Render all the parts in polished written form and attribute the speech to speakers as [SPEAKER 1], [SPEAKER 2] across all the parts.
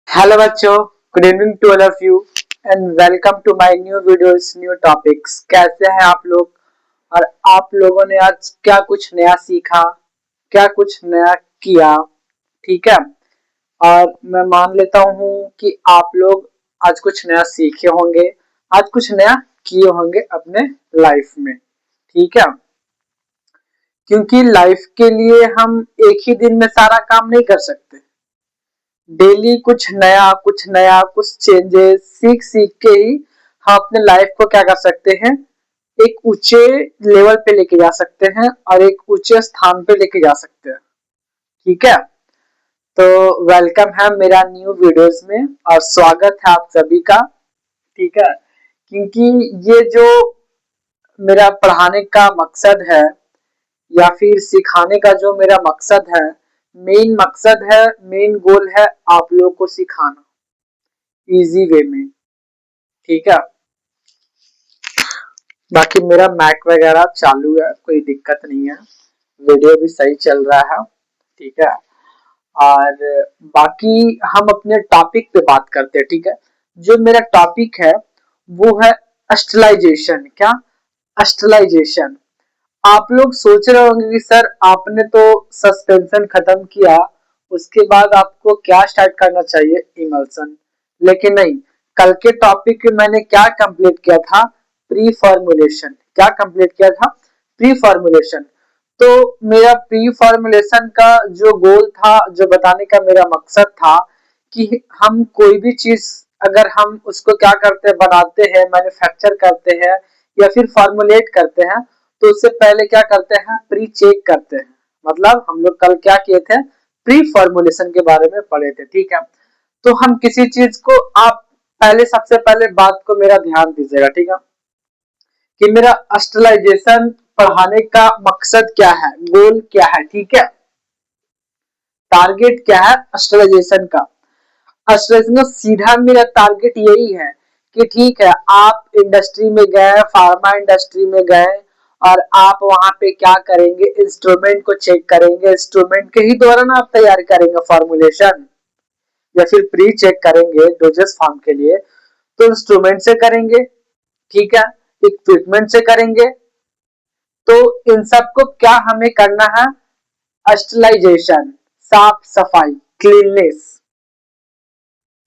[SPEAKER 1] Hello बच्चों, good evening to all of you and welcome to my new videos, new topics. कैसे हैं आप लोग? और आप लोगों ने आज क्या कुछ नया सीखा, क्या कुछ नया किया? ठीक है। और मैं मान लेता हूँ कि आप लोग आज कुछ नया सीखे होंगे, आज कुछ नया किए होंगे अपने लाइफ में। ठीक है, क्योंकि लाइफ के लिए हम एक ही दिन में सारा काम नहीं कर सकते। डेली कुछ नया कुछ चेंजेस सीख सीख के ही हम अपने लाइफ को क्या कर सकते हैं, एक ऊंचे लेवल पे लेके जा सकते हैं और एक ऊंचे स्थान पे लेके जा सकते हैं। ठीक है, तो वेलकम है मेरा न्यू वीडियोस में और स्वागत है आप सभी का। ठीक है, क्योंकि ये जो मेरा पढ़ाने का मकसद है या फिर सिखाने का जो मेरा मकसद है, मेन मकसद है, मेन गोल है आप लोगों को सिखाना इजी वे में। ठीक है, बाकी मेरा मैक वगैरह चालू है, कोई दिक्कत नहीं है, वीडियो भी सही चल रहा है। ठीक है, और बाकी हम अपने टॉपिक पे बात करते हैं। ठीक है, जो मेरा टॉपिक है वो है अस्टलाइजेशन। क्या? अस्टलाइजेशन। आप लोग सोच रहे होंगे कि सर आपने तो सस्पेंशन खत्म किया, उसके बाद आपको क्या स्टार्ट करना चाहिए? इमल्सन। लेकिन नहीं, कल के टॉपिक में मैंने क्या कंप्लीट किया था? Pre formulation. क्या कंप्लीट किया था? Pre formulation. तो मेरा प्री फॉर्मुलेशन का जो गोल था, जो बताने का मेरा मकसद था कि हम कोई भी चीज अगर हम उसको क्या करते हैं, बनाते हैं, मैन्युफैक्चर करते हैं या फिर फॉर्मुलेट करते हैं, तो उससे पहले क्या करते हैं? प्री चेक करते हैं। मतलब हम लोग कल क्या किए थे? प्री फॉर्मुलेशन के बारे में पढ़े थे। ठीक है, तो हम किसी चीज को, आप पहले सबसे पहले बात को मेरा ध्यान दीजिएगा। ठीक है, कि मेरा अस्टलाइजेशन पढ़ाने का मकसद क्या है, गोल क्या है? ठीक है, टारगेट क्या है अस्टलाइजेशन का? अस्टलाइजेशन का सीधा मेरा टारगेट यही है कि ठीक है, आप इंडस्ट्री में गए, फार्मा इंडस्ट्री में गए और आप वहां पे क्या करेंगे? इंस्ट्रूमेंट को चेक करेंगे, इंस्ट्रूमेंट के ही दौरान आप तैयार करेंगे फॉर्मुलेशन या फिर प्री चेक करेंगे डोजेस फॉर्म के लिए, तो इंस्ट्रूमेंट से करेंगे। ठीक है, इक्विपमेंट से करेंगे। तो इन सब को क्या हमें करना है? अस्टलाइजेशन, साफ सफाई, क्लीननेस।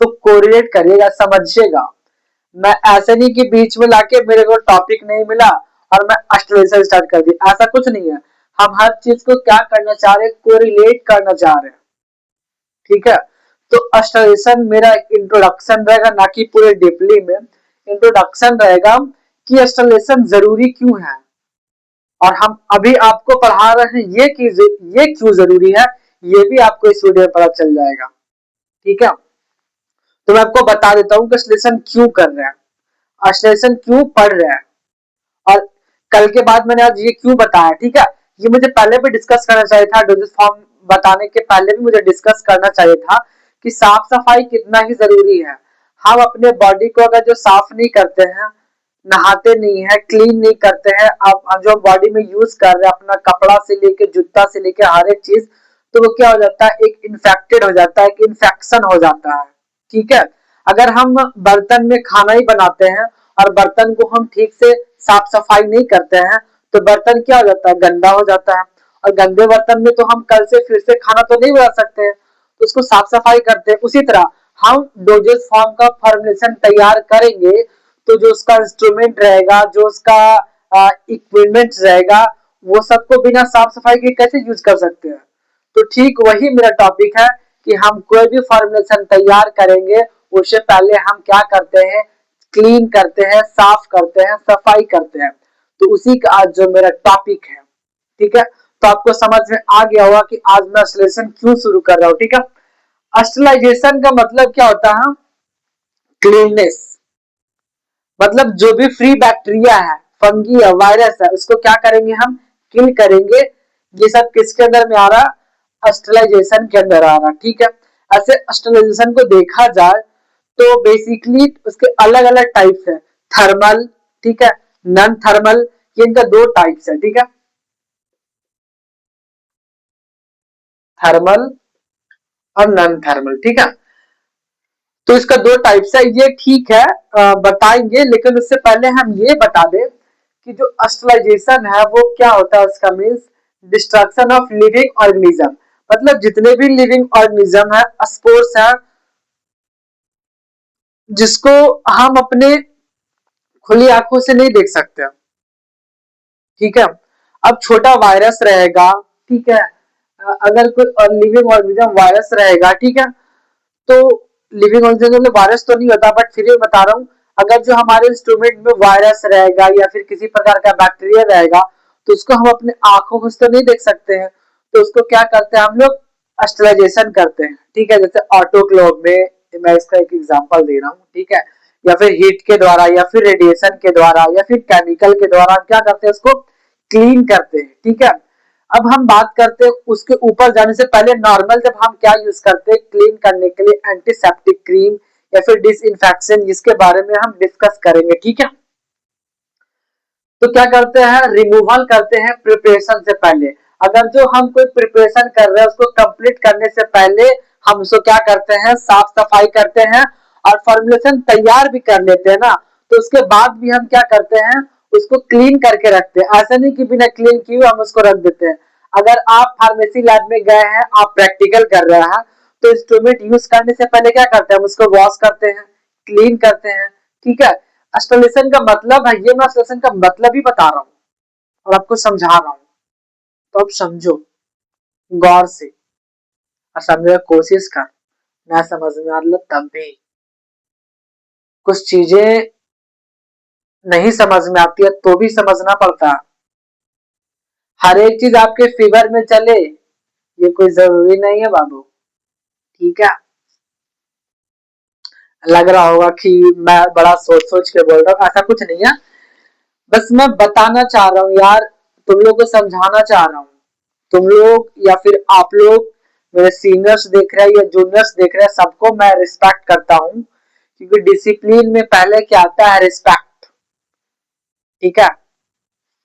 [SPEAKER 1] तो कोरिलेट करिएगा, समझिएगा। मैं ऐसे नहीं कि बीच में लाके मेरे को टॉपिक नहीं मिला और मैं अस्टलाइजेशन स्टार्ट कर दी, ऐसा कुछ नहीं है। हम हर चीज को क्या करना चाह रहे हैं? कोरिलेट करना चाह रहे हैं। ठीक है, तो अस्टलाइजेशन मेरा इंट्रोडक्शन रहेगा, ना कि पूरे डीपली में। इंट्रोडक्शन रहेगा कि अस्टलाइजेशन जरूरी क्यों है, और हम अभी आपको पढ़ा रहे हैं ये क्यों जरूरी है, ये भी आपको इस वीडियो में पता चल जाएगा। ठीक है, तो मैं आपको बता देता हूँ कि अस्टलाइजेशन क्यों कर रहे हैं, अस्टलाइजेशन क्यों पढ़ रहे हैं, और कल के बाद मैंने आज ये क्यों बताया। ठीक है, ये मुझे पहले भी डिस्कस करना चाहिए था, डोजेस फॉर्म बताने के पहले भी मुझे डिस्कस करना चाहिए था कि साफ सफाई कितना ही जरूरी है। हम अपने बॉडी को अगर जो साफ नहीं करते हैं, नहाते नहीं है, क्लीन नहीं करते हैं, अब जो बॉडी में यूज कर रहे हैं अपना कपड़ा से लेके जूता से लेके हर एक चीज, तो वो क्या हो जाता है? एक इन्फेक्टेड हो जाता है, एक इन्फेक्शन हो जाता है। ठीक है, अगर हम बर्तन में खाना ही बनाते हैं और बर्तन को हम ठीक से साफ सफाई नहीं करते हैं, तो बर्तन क्या हो जाता है? गंदा हो जाता है। और गंदे बर्तन में तो हम कल से फिर से खाना तो नहीं बना सकते हैं, तो उसको साफ सफाई करते हैं। उसी तरह हम डोजेस फॉर्म का फॉर्मुलेशन तैयार करेंगे, तो जो उसका इंस्ट्रूमेंट रहेगा, जो उसका इक्विपमेंट रहेगा, वो सबको बिना साफ सफाई के कैसे यूज कर सकते हैं? तो ठीक वही मेरा टॉपिक है कि हम कोई भी फॉर्मुलेशन तैयार करेंगे, उससे पहले हम क्या करते हैं? क्लीन करते हैं, साफ करते हैं, सफाई करते हैं। तो उसी का आज जो मेरा टॉपिक है। ठीक है, तो आपको समझ में आ गया होगा कि आज मैं अस्टलाइजेशन क्यों शुरू कर रहा हूँ। ठीक है, अस्टलाइजेशन का मतलब क्या होता है? क्लीननेस। मतलब जो भी फ्री बैक्टीरिया है, फंगी है, वायरस है, उसको क्या करेंगे? हम किल करेंगे। ये सब किसके अंदर में आ रहा? अस्टलाइजेशन के अंदर आ रहा। ठीक है, ऐसे अस्टलाइजेशन को देखा जाए तो बेसिकली उसके अलग अलग टाइप्स है। थर्मल, ठीक है, नॉन थर्मल, ये इनका दो टाइप्स है। ठीक है, थर्मल और नॉन थर्मल। ठीक है, तो इसका दो टाइप्स है, ये ठीक है बताएंगे, लेकिन उससे पहले हम ये बता दें कि जो अस्टलाइजेशन है वो क्या होता है। उसका means destruction of living organism, मतलब जितने भी लिविंग ऑर्गेनिज्म है, स्पोर्स है, जिसको हम अपने खुली आंखों से नहीं देख सकते, ठीक है। अब छोटा वायरस रहेगा, ठीक है, अगर कोई लिविंग ऑर्गेनिज्म वायरस रहेगा, ठीक है, तो लिविंग ऑर्गेनिज्म में वायरस तो नहीं होता, बट फिर भी बता रहा हूँ, अगर जो हमारे इंस्ट्रूमेंट में वायरस रहेगा या फिर किसी प्रकार का बैक्टीरिया रहेगा, तो उसको हम अपने आंखों से तो नहीं देख सकते हैं, तो उसको क्या करते हैं हम लोग, अस्टलाइजेशन करते हैं, ठीक है। जैसे ऑटोक्लेव में, मैं इसका एक एग्जांपल दे रहा हूँ, ठीक है, या फिर हीट के द्वारा या फिर रेडिएशन के द्वारा या फिर केमिकल के द्वारा क्या करते हैं, उसको क्लीन करते हैं, ठीक है। अब हम बात करते हैं उसके ऊपर जाने से पहले, नॉर्मल जब हम क्या यूज करते हैं क्लीन करने के लिए, एंटीसेप्टिक क्रीम या फिर डिसइंफेक्शन, जिसके बारे में हम डिस्कस करेंगे, ठीक है। तो क्या करते हैं, रिमूवल करते हैं प्रिपरेशन से पहले। अगर जो हम कोई प्रिपरेशन कर रहे हैं उसको कंप्लीट करने से पहले हम उसको क्या करते हैं, साफ सफाई करते हैं और फॉर्मुलेशन तैयार भी कर लेते हैं ना, तो उसके बाद भी हम क्या करते हैं, उसको क्लीन करके रखते हैं। ऐसा नहीं कि बिना क्लीन किए हम उसको रख देते हैं। अगर आप फार्मेसी लैब में गए हैं, आप प्रैक्टिकल कर रहे हैं, तो इंस्ट्रूमेंट यूज करने से पहले क्या करते हैं, हम उसको वॉश करते हैं, क्लीन करते हैं, ठीक है। अस्टोलेशन का मतलब है, ये मैं अस्टोलेशन का मतलब ही बता रहा हूँ और आपको समझा रहा हूँ, तो आप समझो गौर से और समझने की कोशिश कर। ना समझ में आ रहा तब भी कुछ चीजें नहीं समझ में आती है, तो भी समझना पड़ता है। हर एक चीज आपके फेवर में चले ये कोई जरूरी नहीं है बाबू, ठीक है। लग रहा होगा कि मैं बड़ा सोच सोच के बोल रहा हूँ, ऐसा कुछ नहीं है, बस मैं बताना चाह रहा हूँ यार, तुम लोग को समझाना चाह रहा हूँ। तुम लोग या फिर आप लोग मेरे सीनियर्स देख रहे हैं या जूनियर्स देख रहे हैं, सबको मैं रिस्पेक्ट करता हूँ, क्योंकि डिसिप्लिन में पहले क्या आता है, रिस्पेक्ट, ठीक है।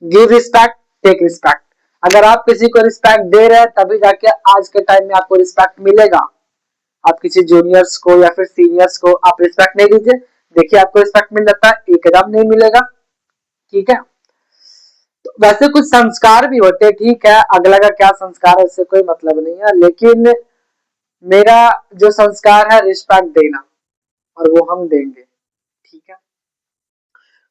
[SPEAKER 1] Give respect, take respect. अगर आप किसी को रिस्पेक्ट दे रहे हैं तभी जाके आज के टाइम में आपको रिस्पेक्ट मिलेगा। आप किसी जूनियर्स को या फिर सीनियर्स को आप रिस्पेक्ट नहीं दीजिए, देखिए आपको रिस्पेक्ट मिल जाता है, एकदम नहीं मिलेगा, ठीक है। तो वैसे कुछ संस्कार भी होते हैं, ठीक है, अगला का क्या संस्कार है इससे कोई मतलब नहीं है, लेकिन मेरा जो संस्कार है रिस्पेक्ट देना, और वो हम देंगे, ठीक है।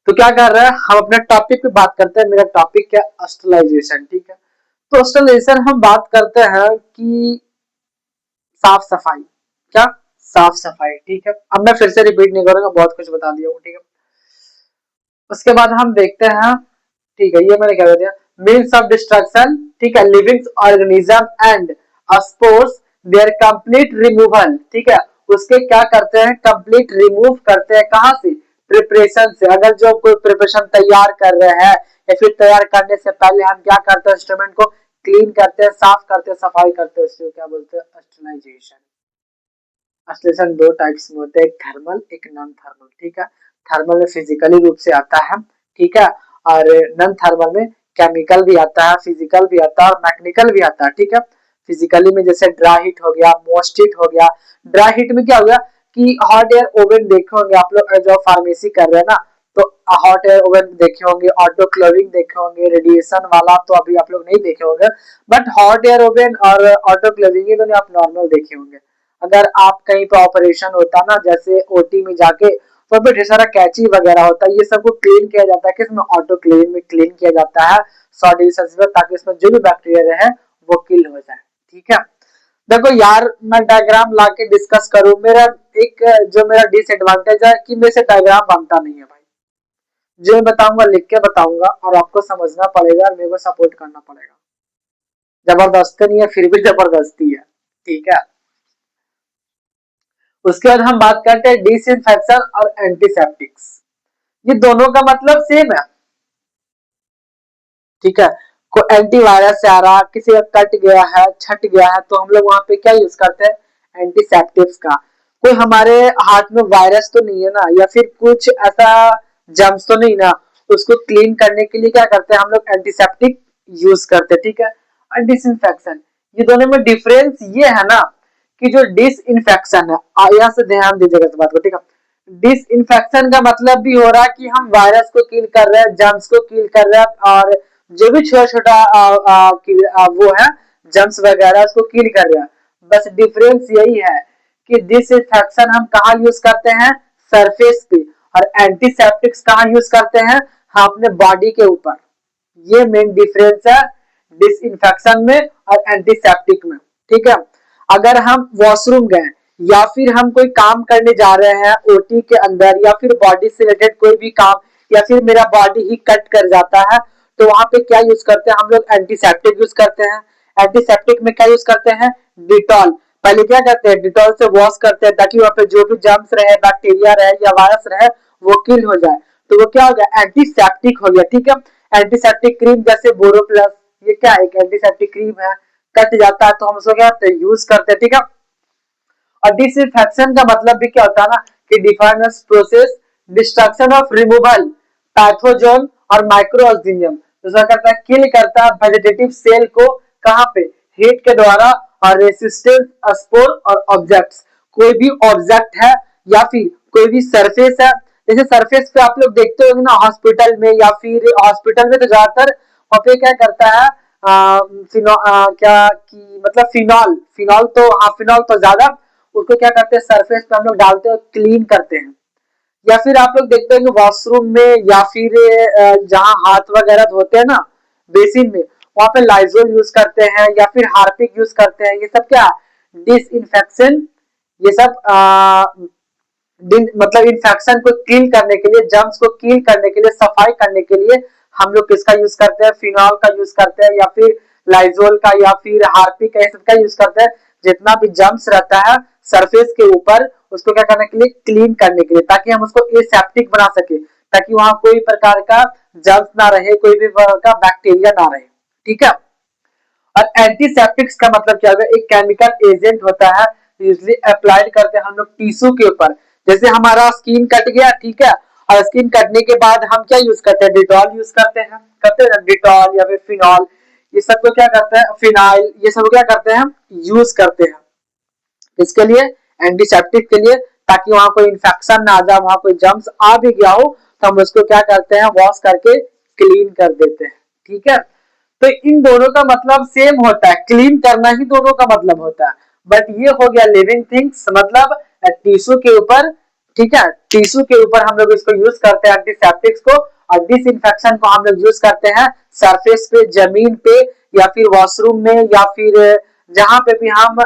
[SPEAKER 1] तो क्या कर रहे हैं, हम अपने टॉपिक पे बात करते हैं। मेरा टॉपिक क्या, अस्टलाइजेशन, ठीक है। तो अस्टलाइजेशन हम बात करते हैं कि साफ सफाई, क्या, साफ सफाई, ठीक है। अब मैं फिर से रिपीट नहीं करूंगा, बहुत कुछ बता दिया हूँ, ठीक है। उसके बाद हम देखते हैं, ठीक है, ये मैंने क्या दिया, मीन्स ऑफ डिस्ट्रक्शन, ठीक है, living organism and spores, their complete removal, ठीक है। उसके क्या करते हैं, कंप्लीट रिमूव करते हैं, कहां से, प्रिपरेशन से। अगर जो कोई प्रिपरेशन तैयार कर रहे हैं या फिर तैयार करने से पहले हम क्या करते हैं, इंस्ट्रूमेंट को क्लीन करते हैं, साफ करते हैं, सफाई करते हैं, उसको क्या बोलते हैं, अस्टलाइजेशन। अस्टलाइजेशन दो टाइप्स में होते हैं, एक थर्मल, एक नॉन थर्मल, ठीक है। थर्मल में फिजिकली रूप से आता है, ठीक है, और नॉन थर्मल में केमिकल भी आता है, फिजिकल भी आता है और मैकेनिकल भी आता है, ठीक है। फिजिकली में जैसे ड्राई हीट हो गया, मोस्ट हीट हो गया। ड्राई हीट में क्या हो गया कि हॉट एयर ओवन देखे होंगे आप लोग जो फार्मेसी कर रहे हैं ना, तो हॉट एयर ओवन देखे होंगे, ऑटोक्लेविंग देखे होंगे, रेडिएशन वाला तो अभी आप लोग नहीं देखे होंगे, बट हॉट एयर ओवन और ऑटोक्लेविंग ये दोनों आप नॉर्मल देखे होंगे। अगर आप कहीं पे ऑपरेशन होता ना, जैसे ओटी में जाके, तो ढेर सारा कैची वगैरह होता है, ये सबको क्लीन किया जाता है, किसमें, ऑटोक्लेव में क्लीन किया जाता है 100 डिग्री सेल्सियस में, ताकि इसमें जो भी बैक्टीरिया रहे वो किल हो जाए, ठीक है। देखो यार, मैं डायग्राम ला के डिस्कस करूं, मेरा एक जो मेरा डिसएडवांटेज है कि मेरे से डायग्राम बनता नहीं है भाई। जो मैं बताऊंगा लिख के बताऊंगा और आपको समझना पड़ेगा और मेरे को सपोर्ट करना पड़ेगा। जबरदस्ती नहीं है, फिर भी जबरदस्ती है, ठीक है। उसके बाद हम बात करते हैं डिसइंफेक्शन और एंटीसेप्टिक्स। ये दोनों का मतलब सेम है, ठीक है। को एंटीवायरस से आ रहा, किसी का कट गया है, छट गया है, तो हम लोग वहां पे क्या यूज करते हैं, एंटीसेप्टिक्स का। कोई हमारे हाथ में वायरस तो नहीं है ना, या फिर कुछ ऐसा जर्म्स तो नहीं ना, उसको क्लीन करने के लिए क्या करते हैं हम लोग, एंटीसेप्टिक यूज करते हैं, ठीक है। और डिसइंफेक्शन, ये दोनों में डिफरेंस ये है ना कि जो डिसइंफेक्शन है, यहाँ से ध्यान दीजिएगा इस बात को, ठीक है। डिसइंफेक्शन का मतलब भी हो रहा है कि हम वायरस को किल कर रहे हैं, जर्म्स को किल कर रहे हैं, और जो भी छोटा छोटा वो है जर्म्स वगैरह उसको किल कर रहे हैं। बस डिफरेंस यही है कि डिसइंफेक्शन हम कहाँ यूज करते हैं, सरफेस पे, और एंटीसेप्टिक्स कहाँ यूज करते हैं, हम अपने बॉडी के ऊपर। ये मेन डिफरेंस है डिसइंफेक्शन में और एंटीसेप्टिक में, ठीक है। अगर हम वॉशरूम गए या फिर हम कोई काम करने जा रहे हैं ओटी के अंदर, या फिर बॉडी से रिलेटेड कोई भी काम, या फिर मेरा बॉडी ही कट कर जाता है, तो वहां पे क्या यूज करते हैं हम लोग, एंटीसेप्टिक यूज करते हैं। एंटीसेप्टिक में क्या यूज करते हैं, डिटॉल। पहले क्या करते हैं, डिटॉल से वॉश करते हैं ताकि वहां पे जो भी जर्म्स रहे, बैक्टीरिया रहे या वायरस रहे, वो किल हो जाए। तो वो क्या हो गया, एंटीसेप्टिक हो गया, ठीक है। एंटीसेप्टिक क्रीम जैसे बोरोप्लस, ये क्या है, एक एंटीसेप्टिक क्रीम है, कट जाता है तो हम उसको क्या करते हैं, यूज करते हैं, ठीक है। और डिसइंफेक्शन का मतलब भी क्या होता है ना, कि defines process destruction of removal pathogen और माइक्रो ऑर्गेनिज्म, तो क्या करता है, किल करता है वेजिटेटिव सेल को, कहाँ पे, हीट के द्वारा, और रेसिस्टेंस स्पोर और ऑब्जेक्ट्स, कोई भी ऑब्जेक्ट है या फिर कोई भी सरफेस है, जैसे सरफेस पे आप लोग देखते होंगे ना हॉस्पिटल में, या फिर हॉस्पिटल में तो ज्यादातर वहाँ पे क्या करता है, क्या कि मतलब फिनॉल, फिनॉल तो, हाँ फिनॉल तो ज्यादा, उसको क्या करते हैं सरफेस पे हम लोग डालते हैं, क्लीन करते हैं। या फिर आप लोग देखते होंगे वॉशरूम में, या फिर जहाँ हाथ वगैरह धोते हैं ना, बेसिन में, वहां पे लाइजोल यूज करते हैं या फिर हार्पिक यूज करते हैं। ये सब क्या, डिसइंफेक्शन, ये सब मतलब इन्फेक्शन को किल करने के लिए, जर्म्स को किल करने के लिए, सफाई करने के लिए हम लोग किसका यूज करते हैं, फिनॉल का यूज करते हैं, या फिर लाइजोल का, या फिर हार्पिक का, ये सब का यूज करते हैं। जितना भी जर्म्स रहता है सरफेस के ऊपर, उसको क्या करने के लिए, क्लीन करने के लिए, ताकि हम उसको एसेप्टिक बना सके, ताकि वहां कोई प्रकार का जर्म्स ना रहे, कोई भी प्रकार का बैक्टीरिया ना रहे, ठीक है। और एंटीसेप्टिक्स का मतलब क्या होगा, एक केमिकल एजेंट होता है, यूजली अप्लाइड करते हैं हम लोग टिश्यू के ऊपर। जैसे हमारा स्किन कट गया, ठीक है, और स्किन कटने के बाद हम क्या यूज करते हैं, डिटॉल यूज करते हैं ना, डिटॉल या फिर फिनॉल, ये सब को क्या करते हैं, फिनाइल, ये सब क्या करते हैं, यूज करते हैं इसके लिए, एंटीसेप्टिक के लिए, ताकि वहां कोई इन्फेक्शन ना आ जाए, वहां कोई जर्म्स आ भी गया हो तो हम उसको क्या करते हैं, वॉश करके क्लीन कर देते हैं, ठीक है। तो इन दोनों का मतलब सेम होता है, क्लीन करना ही दोनों का मतलब होता है। बट ये हो गया लिविंग थिंग्स, मतलब टिश्यू के ऊपर, ठीक है, टिश्यू के ऊपर हम लोग इसको यूज करते हैं एंटीसेप्टिक्स को, और डिसइंफेक्शन को हम लोग यूज करते हैं सरफेस पे, जमीन पे, या फिर वॉशरूम में, या फिर जहां पे भी हम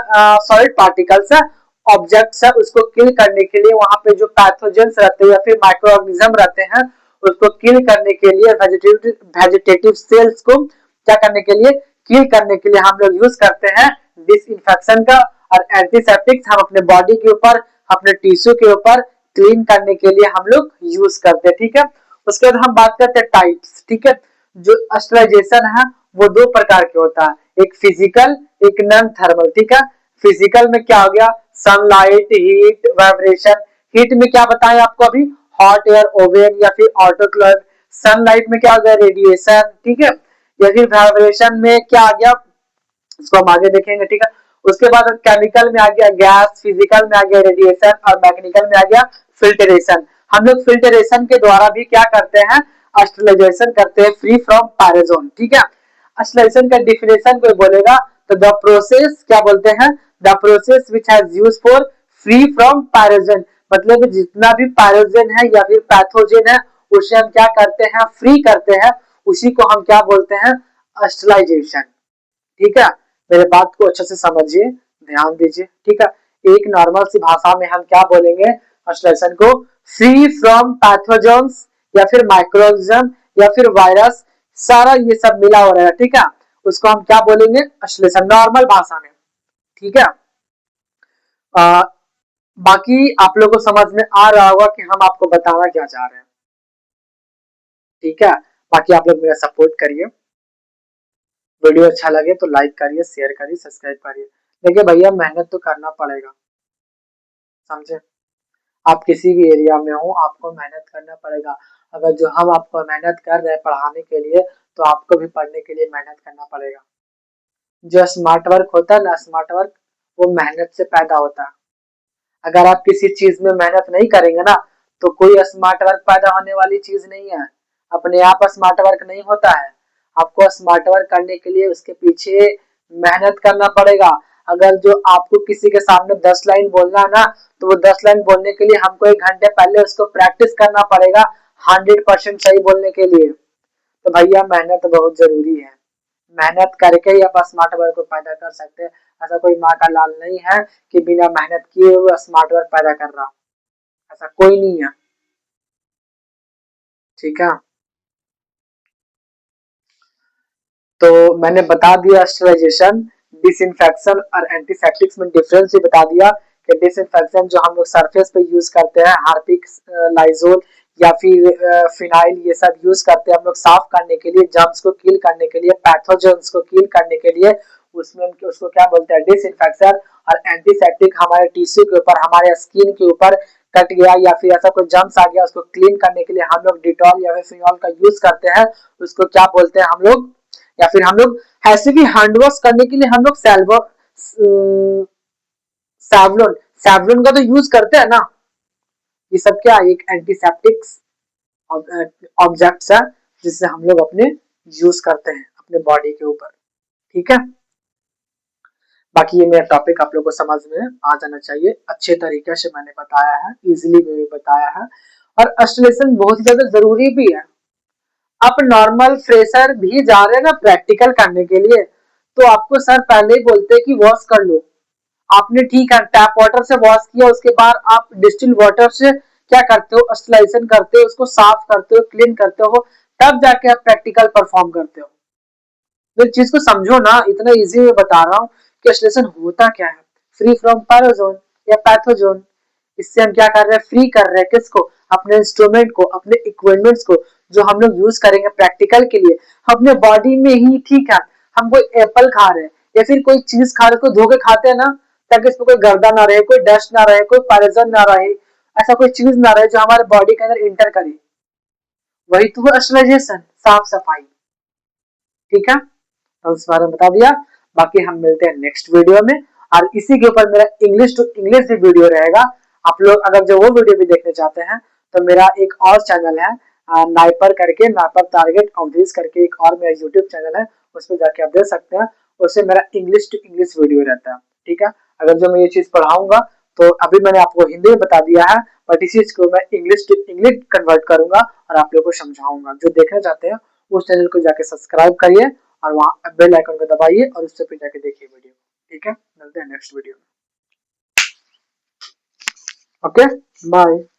[SPEAKER 1] सॉलिड पार्टिकल्स है, ऑब्जेक्ट्स है, उसको किल करने के लिए, वहां पे जो पैथोजेंस रहते हैं या फिर माइक्रो ऑर्गेनिज्म रहते हैं, उसको किल करने के लिए, वेजिटेटिव सेल्स को क्या करने के लिए, किल करने के लिए हम लोग यूज करते हैं डिसइंफेक्शन का। और एंटीसेप्टिक्स हम अपने बॉडी के ऊपर, अपने टिश्यू के ऊपर क्लीन करने के लिए हम लोग यूज करते हैं, ठीक है। उसके बाद हम बात करते हैं टाइप्स, ठीक है। जो अस्टराइजेशन है वो दो प्रकार के होता है, एक फिजिकल, एक नॉन थर्मल, ठीक है। फिजिकल में क्या हो गया, सनलाइट, हीट, वाइब्रेशन। हीट में क्या बताएं आपको अभी, हॉट एयर, ओवन या फिर ऑटोक्लेव। सनलाइट में क्या हो गया, रेडिएशन, ठीक है। या फिर वाइब्रेशन में क्या आ गया, इसको हम आगे देखेंगे, ठीक है। उसके बाद केमिकल में आ गया गैस, फिजिकल में आ गया रेडिएशन, और मैकेनिकल में आ गया फिल्टरेशन। हम लोग फिल्टरेशन के द्वारा भी क्या करते हैं, अस्टरलाइजेशन करते हैं फ्री फ्रॉम पैराजोन, ठीक है। अस्टरलाइजेशन का डिफिनेशन कोई बोलेगा तो द प्रोसेस क्या बोलते हैं, the process which has use for free from पैराजन, मतलब जितना भी पैराजन है या फिर पैथोजन है, उसे हम क्या करते हैं, फ्री करते हैं, उसी को हम क्या बोलते हैं, अस्टरलाइजेशन, ठीक है। मेरे बात को अच्छे से समझिए, ध्यान दीजिए, ठीक है। एक नॉर्मल सी भाषा में हम क्या बोलेंगे, अस्टरलाइजेशन को, फ्री फ्रॉम पैथोजेंस या फिर माइक्रोऑर्गेनिज्म या फिर वायरस, सारा ये सब मिला हो रहा है, ठीक है, उसको हम क्या बोलेंगे, अस्टरलाइजेशन, नॉर्मल भाषा में, ठीक है। आ, बाकी आप लोगों को समझ में आ रहा होगा कि हम आपको बताना क्या चाह रहे हैं, ठीक है। बाकी आप लोग मेरा सपोर्ट करिए, वीडियो अच्छा लगे तो लाइक करिए, शेयर करिए, सब्सक्राइब करिए। देखिए भैया, मेहनत तो करना पड़ेगा, समझे। आप किसी भी एरिया में हो, आपको मेहनत करना पड़ेगा। अगर जो हम आपको मेहनत कर रहे हैं पढ़ाने के लिए, तो आपको भी पढ़ने के लिए मेहनत करना पड़ेगा। जो स्मार्ट वर्क होता है ना, स्मार्ट वर्क, वो मेहनत से पैदा होता है। अगर आप किसी चीज में मेहनत नहीं करेंगे ना तो कोई स्मार्ट वर्क पैदा होने वाली चीज नहीं है। अपने आप स्मार्ट वर्क नहीं होता है। आपको स्मार्ट वर्क करने के लिए उसके पीछे मेहनत करना पड़ेगा। अगर जो आपको किसी के सामने 10 लाइन बोलना है ना तो वो 10 लाइन बोलने के लिए हमको 1 घंटे पहले उसको प्रैक्टिस करना पड़ेगा 100% सही बोलने के लिए। तो भैया मेहनत बहुत जरूरी है। मेहनत करके ही आप स्मार्ट वर्क को पैदा कर सकते हैं। ऐसा कोई माँ का लाल नहीं है कि बिना मेहनत किए हुए स्मार्ट वर्क पैदा कर रहा, ऐसा कोई नहीं है। ठीक है, तो मैंने बता दिया स्टरलाइजेशन, डिसइंफेक्शन और एंटीसेप्टिक्स में डिफरेंस भी बता दिया कि डिसइंफेक्शन जो हम लोग सरफेस पे यूज करते हैं, हार्पिक, लाइजोल या फिर फिनाइल, ये सब यूज करते हैं हम लोग साफ करने के लिए, जर्म्स को किल करने के लिए, पैथोजेंस को किल करने के लिए, उसमें उसको क्या बोलते हैं डिसइंफेक्शन। और एंटीसेप्टिक हमारे टिश्यू के ऊपर, हमारे स्किन के ऊपर कट गया या फिर ऐसा कोई जर्म्स आ गया उसको क्लीन करने के लिए हम लोग डिटॉल या फिर फिनॉल का यूज करते हैं। उसको क्या बोलते हैं हम लोग, या फिर हम लोग ऐसे भी हैंड वॉश करने के लिए हम लोग सैवलॉन सैवलॉन का तो यूज करते हैं ना। ये सब क्या एक एंटीसेप्टिक्स ऑब्जेक्ट्स है जिससे हम लोग अपने यूज करते हैं अपने बॉडी के ऊपर। ठीक है, बाकी ये मेरा टॉपिक आप लोग को समझ में आ जाना चाहिए। अच्छे तरीके से मैंने बताया है, इजीली में भी बताया है। और ऑस्ट्रेलेशन बहुत ही ज्यादा जरूरी भी है। आप नॉर्मल फ्रेशर भी जा रहे हैं ना प्रैक्टिकल करने के लिए तो आपको सर पहले ही बोलते हैं कि वॉश कर लो। आपने ठीक है टैप वाटर से वॉश किया, उसके बाद आप डिस्टिल वाटर से क्या करते हो, ऑस्टलाइजेशन करते हो, उसको साफ करते हो, क्लीन करते हो, तब जाके आप प्रैक्टिकल परफॉर्म करते हो। तो इस चीज को समझो ना, इतना इजी में बता रहा हूँ कि ऑस्टलेशन होता क्या है। फ्री फ्रॉम पैराजोन या पैथोजोन। इससे हम क्या कर रहे हैं, फ्री कर रहे हैं किसको, अपने इंस्ट्रूमेंट को, अपने इक्विपमेंट्स को जो हम लोग यूज करेंगे प्रैक्टिकल के लिए अपने बॉडी में ही। ठीक है, हम कोई एप्पल खा रहे हैं या फिर कोई चीज खा रहे हैं, उसको धो के खाते हैं ना ताकि इसमें कोई गर्दा ना रहे, कोई डस्ट ना रहे, कोई पैराजोन ना रहे, ऐसा कोई चीज ना रहे जो हमारे बॉडी के अंदर इंटर करे। वही तो है ऑस्टलाइजेशन, साफ सफाई। ठीक है, तो इस बारे में बता दिया। बाकी हम मिलते हैं नेक्स्ट वीडियो में। और इसी के ऊपर मेरा इंग्लिश टू इंग्लिश भी वीडियो रहेगा। आप लोग अगर जो वो वीडियो भी देखने चाहते हैं तो मेरा एक और चैनल है नाइपर करके, नाइपर टारगेट अवधेश करके एक और मेरा यूट्यूब चैनल है, उसमें जाके आप देख सकते हैं। उससे मेरा इंग्लिश टू इंग्लिश वीडियो रहता है। ठीक है, अगर जो मैं ये चीज पढ़ाऊंगा तो अभी मैंने आपको हिंदी में बता दिया है, बट इसी चीज को मैं इंग्लिश टू इंग्लिश कन्वर्ट करूंगा और आप लोग को समझाऊंगा। जो देखना चाहते हैं उस चैनल को जाके सब्सक्राइब करिए और वहां बेल आइकन को दबाइए और उससे फिर जाके देखिए वीडियो। ठीक है, मिलते हैं नेक्स्ट वीडियो में। Okay, bye.